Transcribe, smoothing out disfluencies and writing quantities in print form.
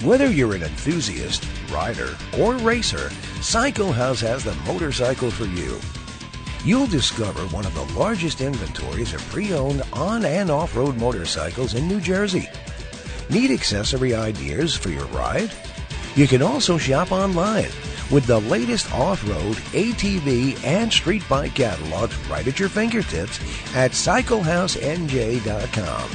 Whether you're an enthusiast, rider, or racer, Cyclehouse has the motorcycle for you. You'll discover one of the largest inventories of pre-owned on- and off-road motorcycles in New Jersey. Need accessory ideas for your ride? You can also shop online with the latest off-road, ATV, and street bike catalogs right at your fingertips at CyclehouseNJ.com.